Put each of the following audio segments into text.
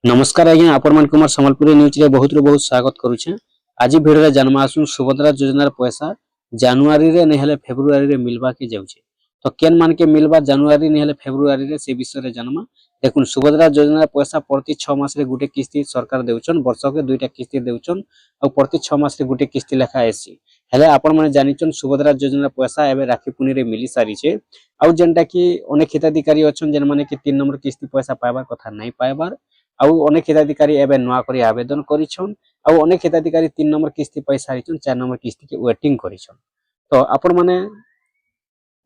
नमस्कार आज्ञा आपण कुमार संबलपुरी न्यूज रे बहुत स्वागत करूछे। आज वीडियो रे जन्म आसु सुभद्रा योजना पैसा जनवरी रे नहीं हेले फेब्रुआरी रे मिलबा के जाउछे। तो केन मान के मिलबा जनवरी नहीं हेले फेब्रुआरी रे से विषय रे जन्म देखुन सुभद्रा योजना पैसा प्रति 6 मास रे गुटे किस्ती सरकार देउछन, वर्ष के दुईटा किस्ती देउछन और प्रति 6 मास रे गुटे किस्ती लेखा आसी। हेले आपण माने जानिछन सुभद्रा योजना पैसा एबे राखी पुनी रे मिली सारी छे। आ जेनटा कि अनेक हिताधिकारी अछन जेन माने कि 3 नंबर किस्ती पैसा पाइबार कथा नहीं पाइबार आउ अनेक हिताधिकारी एवं नुआ करी आवेदन करिछन आउ अनेक हिताधिकारी 3 नंबर किस्ती पैसा सारिछन 4 नंबर किस्ती के वेटिंग करिछन। तो आपण माने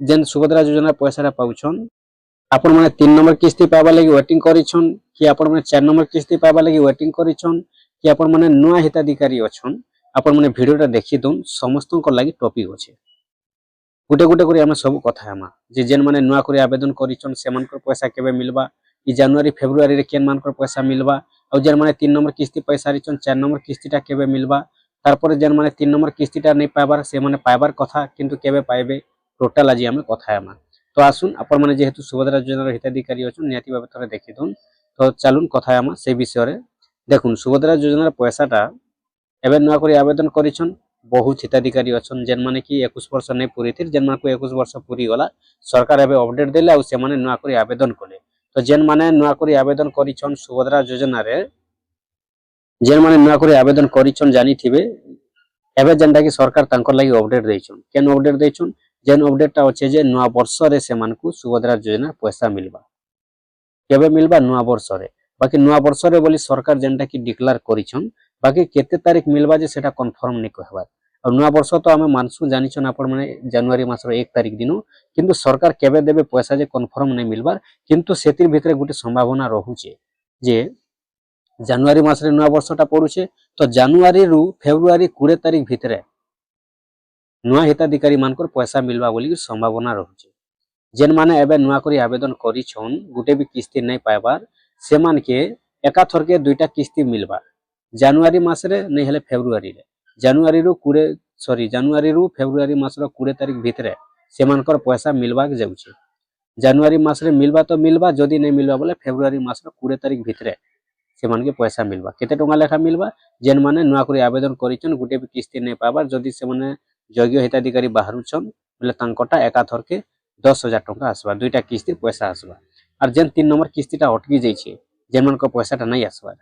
जेन सुभद्रा योजना पैसा रा पाउछन आपण माने 3 नंबर किस्ती पाबा लागि वेटिंग करिछन कि आपण माने 4 नंबर किस्ती पाबा लागि वेटिंग करिछन कि आपण माने नुआ हिताधिकारी अछन आपण माने वीडियो टा देखि दोन समस्त को लागि टॉपिक अछि। गुटे गुटे करी हम सब कथा हमा जे जेन माने नुआ करी आवेदन करिछन सेमान को पैसा केबे मिलबा कि जनवरी फेब्रुआरी रे केन मान को पैसा मिलबा और जेन माने 3 नंबर किस्ती पैसा रिछन 4 नंबर किस्तीटा केबे मिलबा तारपर जेन माने 3 नंबर किस्तीटा नहीं पाइबार से माने पाइबार कथा किंतु केबे पाइबे टोटल आज हम कथा हमा। तो आसुन आपण माने जेहेतु सुभद्रा योजना रे हिताधिकारी अछन नियाती बाबत थरे देखि दोन। तो चालुन कथा हमा से विषय रे देखुन सुभद्रा योजना रे पैसाटा एबे नुआ करी आवेदन करिछन बहुत हिताधिकारी अछन जेन माने कि 21 वर्ष नहीं पूरी थी जेन माने को 21 वर्ष पूरी गला सरकार एबे अपडेट देले आ से माने नुआ करी आवेदन कले। तो जेन माने नुआ करी आवेदन करिछन सुभद्रा योजना रे जेन माने नुआ करी आवेदन करिछन जानि थिबे एबे जेनटा कि सरकार तांकर लागि अपडेट दैछन केन अपडेट दैछन जेन अपडेटटा अछि जे नुआ वर्ष रे से मानकु सुभद्रा योजना पैसा मिलबा केबे मिलबा नुआ वर्ष रे बाकी नुआ वर्ष रे बोली सरकार जेनटा कि डिक्लेयर करिछन बाकी केते तारीख मिलबा जे सेटा कन्फर्म नहीं कहबा और नुआ वर्ष तो आमे मानसु जानिछन आपण माने जनवरी मास रो 1 तारीख दिनो किंतु सरकार केबे देबे पैसा जे कन्फर्म नहीं मिलबार किंतु सेतिर भितरे गुटे संभावना रहुचे जे जनवरी मास रे नुआ वर्षटा पडुचे तो जनवरी रु फेब्रुआरी 20 तारीख भितरे नुआ हिताधिकारी मानकर पैसा मिलबा बोली संभावना रहुचे। जेन माने एबे नुआ करी आवेदन करिछन गुटे भी किस्ती नहीं पाइबार से मान के एका थर के दुईटा किस्ती मिलबा जनवरी मास रे नहीं हेले फेब्रुआरी रे जनवरी रु फेब्रुआरी मास रो 20 तारीख भितरे से मानकर पैसा मिलबा के जाउचे। जनवरी मास रे मिलबा तो मिलबा जदी नहीं मिलबा बोले फेब्रुआरी मास रो 20 तारीख भितरे से मान के पैसा मिलबा केते टंगा लेखा मिलबा जेन माने नुआ करी आवेदन करिछन गुटे भी किस्ती नहीं पाबार जदी से माने योग्य हिताधिकारी बाहरुछन बोले तांकोटा एका थर के 10,000 टंका आसबा दुईटा किस्ती पैसा आसबा और जेन 3 नंबर किस्तीटा अटकी जाइछे जेन मान को पैसाटा नहीं आसबा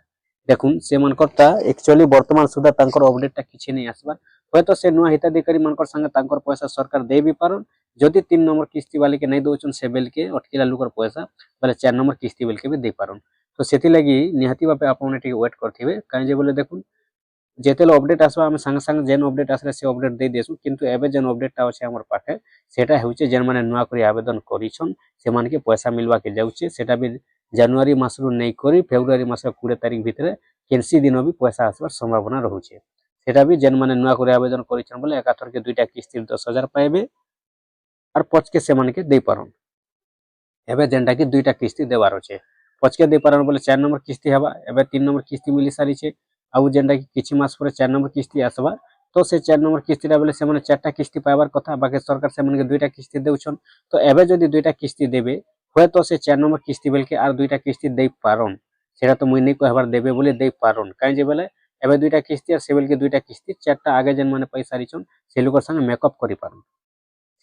देखुन से मानकरता एक्चुअली वर्तमान सुधा तांकर अपडेटटा किछि नहीं आसबा होय तो से नुआ हिताधिकारी मानकर संगे तांकर पैसा सरकार दे भी पारन जदी 3 नंबर किस्ती वाले के नहीं दोचन से बेल के अटकीला लुकर पैसा बोले 4 नंबर किस्ती बेल के भी दे पारन। तो सेति लागि निहाती बापे आपने टिके वेट करथिबे काहे जे बोले देखुन जेतेल अपडेट आसबा हम संग संग जेन अपडेट आसले से अपडेट दे देसु किंतु एबे जेन अपडेटटा अछि हमर पाखे सेटा हेउचे जेन माने नुआ करी आवेदन करिछन से मान के पैसा मिलबा के जाउचे सेटा भी जनवरी मास रु नहीं करी फेब्रुआरी मास 20 तारीख भितरे केनसी दिन भी पैसा आसबार संभावना रहुचे सेटा भी जेन माने नुआ करी आवेदन करिछन बोले एका थर के दुईटा किस्ती 10,000 पाइबे और पच के से मान के दे पारन एबे जेनटा कि दुईटा किस्ती देबार अछि पच के दे पारन बोले 4 नंबर किस्ती हेबा एबे 3 नंबर किस्ती मिली सारी छे आउ जेनटा कि किछि मास पर 4 नंबर किस्ती आसबा तो से 4 नंबर किस्ती बोले से माने 4टा किस्ती पाइबार कथा बाकी सरकार से मान के दुईटा किस्ती देउछन तो एबे जदी दुईटा किस्ती देबे होय तो से 4 नंबर किस्ती बेल के आर दुईटा किस्ती दे पारन सेटा तो मुई नहीं कहबार देबे बोले दे पारन काहे जे बोले एबे दुईटा किस्ती और सेबेल के दुईटा किस्ती 4टा आगे जेन माने पैसा रिछन से लोकर संग मेकअप करि पारन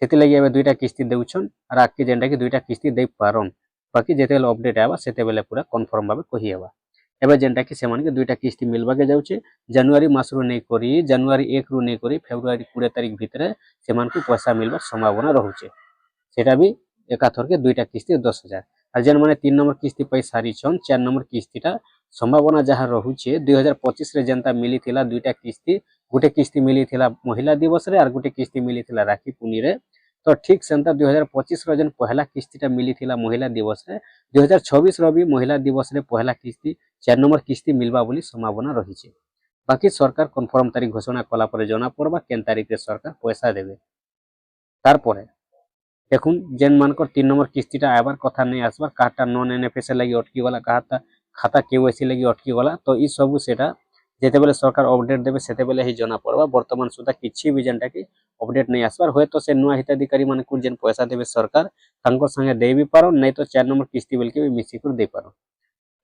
सेति लागि एबे दुईटा किस्ती देउछन और आके जेनटा कि दुईटा किस्ती दे पारन बाकी जेतेल अपडेट आबा सेते बेले पूरा कन्फर्म भाबे कहि हेबा एबे जेनटा कि से मान के दुईटा किस्ती मिलबा के जाउचे जनवरी मास रु नहीं करी जनवरी 1 रु नहीं करी फेब्रुआरी 20 तारीख भितरे से मान को पैसा मिलबा संभावना रहुचे सेटा भी एका थर के दुईटा किस्ती 10,000 और जेन माने 3 नंबर किस्ती पैसा रिछन 4 नंबर किस्तीटा संभावना जहाँ रहुचे 2025 रे जनता मिली थिला दुईटा किस्ती गुटे किस्ती मिली थिला महिला दिवस रे और गुटे किस्ती मिली थिला राखी पुनी रे तो ठीक सेंता 2025 रो जन पहला किस्तीटा मिली थिला महिला दिवस रे 2026 रो भी महिला दिवस रे पहला किस्ती 4 नंबर किस्ती मिलबा बोली संभावना रहिছে बाकी सरकार कन्फर्म तारीख घोषणा कला पर जना पड़बा केन तारीख रे सरकार पैसा देबे तारपरे देखुन जेन मानकर 3 नंबर किस्तीटा आबार कथा नहीं आसबार काटा नॉन एनएफएस लगी अटकी वाला कहता खाता केवाईसी लगी अटकी वाला तो ई सब सेटा जेते बेले सरकार अपडेट देबे सेते बेले ही जना पड़बा वर्तमान सुधा किछि भी जेनटा कि अपडेट नहीं आसबार होय तो से नुआ हिताधिकारी माने कुन जेन पैसा देबे सरकार तांको संगे दे भी पारो नहीं तो 4 नंबर किस्ती बेल के भी मिसी कर दे पारो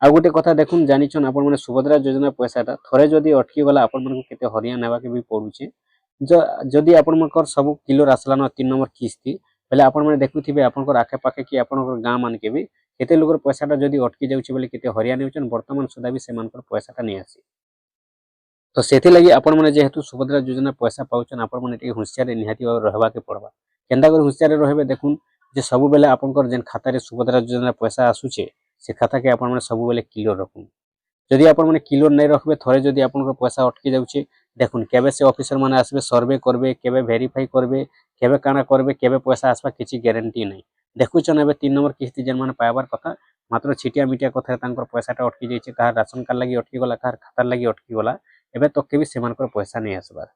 आ गोटे कथा देखुन जानिछन आपण माने सुभद्रा योजना पैसाटा थरे जदी अटकी गला आपण मानक केते हरिया नेबा के भी पडुचे। जदी आपण मनकर सब किलो आसला न 3 नंबर किस्ती पहले आपण माने देखुथिबे आपनकर आखे पाखे कि आपनकर गां मान के भी केते लोकर पैसाटा जदी अटकी जाउची बोले केते हरिया नेउचन वर्तमान सुधा भी से मानकर पैसाटा नै आसी। तो सेथि लगी आपण माने जेहेतु सुभद्रा योजना पैसा पाउचन आपण माने टिके होशियार निहाती भाव रहबा के पड़बा। केंदा कर होशियार रहबे देखुन जे सब बेले आपनकर जेन खाता रे सुभद्रा योजना पैसा आसुचे से खाता के आपण माने सब बेले किलो रखुन। जदि आपण माने किलो नै रखबे थरे जदि आपनकर पैसा अटकी जाउचे देखुन केबे से ऑफिसर माने आसबे सर्वे करबे केबे वेरीफाई करबे केबे काना करबे केबे पैसा आसबा किछि गारंटी नै। देखुचन एबे 3 नंबर किस्ती जेन माने पाइबार कथा मात्र छिटिया मिटिया कथा तांकर पैसाटा अटकी जाइছে कार राशन कार्ड लागि अटकी गला कार खाता लागि अटकी गला एबे तक भी सेमानकर पैसा नै आसबार।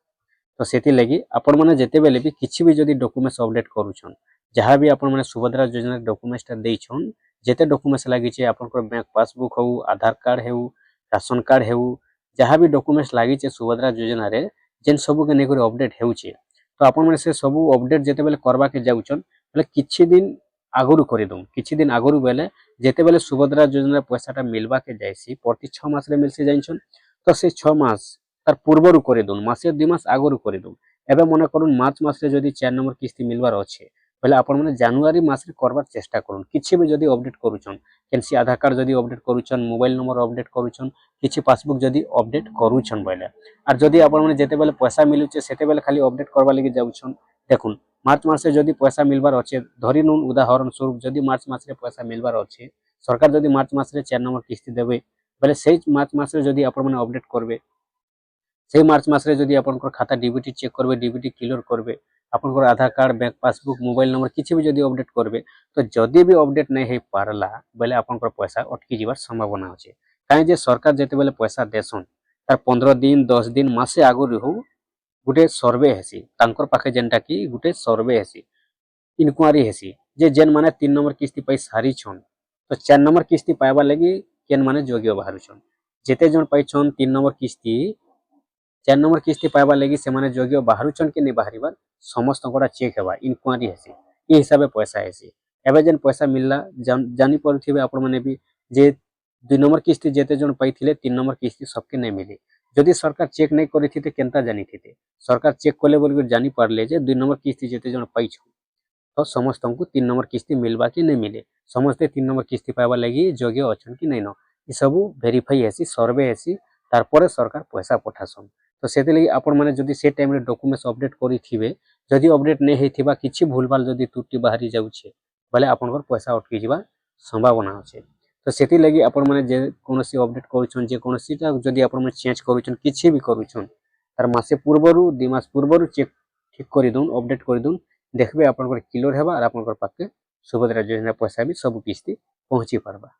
तो सेति लगी आपण माने जेते बेले भी किछि भी जदि डॉक्यूमेंट्स अपडेट करूछन जहां भी आपण माने सुभद्रा योजना डॉक्यूमेंट्स ता देइछन जेते डॉक्यूमेंट्स लागि छे आपनकर बैंक पासबुक हो आधार कार्ड हेउ राशन कार्ड हेउ जहां भी डॉक्यूमेंट्स लागि छे सुभद्रा योजना रे जेन सब के नै कर अपडेट हेउछे तो आपण माने से सब अपडेट जेते बेले करबा के जाउछन बेले किछि दिन आगुरु करि दउ किछि दिन आगुरु बेले जेते बेले सुभद्रा योजना पैसाटा मिलबा के जायसी प्रति 6 मास रे मिलसे जाइछन तो से 6 मास तार पूर्वरु करे दोन मासे 2 मास आगरु करे दोन एबे मने करूँ मार्च मास रे जदी 4 नंबर किस्ती मिलबार अछि पहले आपण माने जनवरी मास रे करबार चेष्टा करूँ किछि भी जदी अपडेट करूछन केनसी आधार कार्ड जदी अपडेट करूछन मोबाइल नंबर अपडेट करूछन किछि पासबुक जदी अपडेट करूछन पहले आर जदी आपण माने जेते बेले पैसा मिलुचे सेते बेले खाली अपडेट करबा लागि जाउछन देखुन मार्च मास रे जदी पैसा मिलबार अछि धरि नुन उदाहरण स्वरूप जदी मार्च मास रे पैसा मिलबार अछि सरकार जदी मार्च मास रे 4 नंबर किस्ती देबे बेले से मार्च मास रे जदी आपण माने अपडेट करबे से मार्च मास रे जदी आपनकर खाता डीबीटी चेक करबे डीबीटी क्लियर करबे आपनकर Aadhaar card bank passbook mobile number किछि भी जदी अपडेट करबे तो जदी भी अपडेट नै हे पारला बेले आपनकर पैसा अटकी जिबार संभावना अछि काहे जे सरकार जेते बेले पैसा देसन तार 15 दिन 10 दिन मासे आगु रहू गुटे सर्वे हेसी तांकर पाखे जेनटा कि गुटे सर्वे हेसी इनक्वारी हेसी जे जेन माने 3 नंबर किस्ती पाई सारी छन तो 4 नंबर किस्ती पाइबा लागि केन माने योग्य बाहरुछन जेते जन पाई छन 3 नंबर किस्ती 4 नंबर किस्ती पाइबा लागि से माने योग्य बाहरुछन के नै बाहरिबा समस्त कोडा चेक हेबा इनक्वारी हेसी ए हिसाबे पैसा हेसी एबे जेन पैसा मिलला जानि परथिबे आपण माने भी जे 2 नंबर किस्ती जेते जन पाइथिले 3 नंबर किस्ती सबके नै मिले जदि सरकार चेक नै करिथिते केनता जानिथिते सरकार चेक कोले बोल जानि पारले जे 2 नंबर किस्ती जेते जन पाइ छ तो समस्त को 3 नंबर किस्ती मिलबा कि नै मिले समस्ते 3 नंबर किस्ती पाइबा लागि योग्य अछन कि नै न ई सब वेरीफाई हेसी सर्वे हेसी तार परे सरकार पैसा पठासन तो सेते लागि आपण माने जदि से टाइम रे डॉक्यूमेंट्स अपडेट करिथिबे जदि अपडेट नै हेथिबा किछि भूलभाल जदि त्रुटि बाहरी जाउछे भले आपनकर पैसा अटकी जिबा संभावना अछि तो सेति लागि आपण माने जे कोनोसी अपडेट करूछन जे कोनोसी ता जदि आपण माने चेंज करूछन किछि भी करूछन तार मासे पूर्वरु 2 मास पूर्वरु चेक ठीक करि दोन अपडेट करि दोन देखबे आपनकर क्लियर हेबा आर आपनकर पाके सुभद्रा योजना पैसा भी सब किस्ती पहुंची परबा।